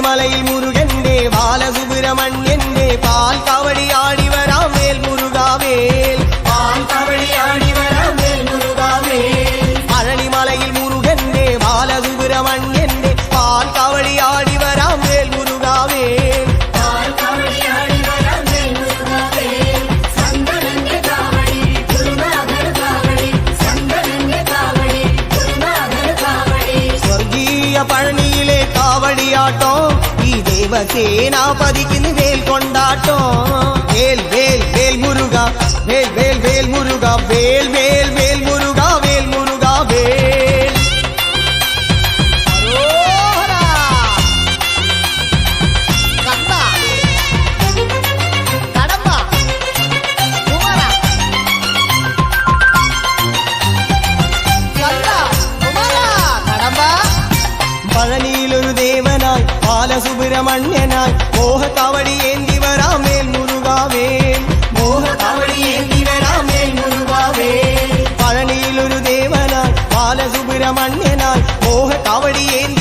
പഴനിമലയിൽ മുരുകന്റെ ബാലസുബ്രഹ്മണ്യന്റെ പാൽ കാവടിയാടി വരാം വേൽ മുരുകാവേൽ പാൽ കാവടിയാടി വരാം വേൽ മുരുകാവേൽ പഴനിമലയിൽ മുരുകന്റെ ബാലസുബ്രഹ്മണ്യന്റെ പാൽ കാവടിയാടി വരാം വേൽ മുരുകാവേൽ പാൽ കാവടിയാടി വരാം വേൽ മുരുകാവേൽ സങ്കടന്റെ കാവടി ഗുരുനാഥൻ കാവടി സങ്കടന്റെ കാവടി ഗുരുനാഥൻ കാവടി സ്വർഗീയ പഴനിയിലെ കാവടിയാട്ടോ ഈ ദേവസേനാപതിക്ക് വേൽ കൊണ്ടാട്ടോ വേൽ വേൽ വേൽ മുരുക വേൽ വേൽ വേൽ മുരുക വേൽ വേൽ വേൽ മുരുക വേൽ മുരുക വേൽ പഴനിയിലൊരു ദേവനായി ബാലസുബ്രഹ്മണ്യനായി മോഹക്കാവടി ഏന്തി വരാം വേൽ മുരുകാവേൽ മോഹക്കാവടി ഏന്തി വരാം വേൽ മുരുകാവേൽ പഴനിയിലൊരു ദേവനായി ബാലസുബ്രഹ്മണ്യനായി മോഹക്കാവടി ഏന്തി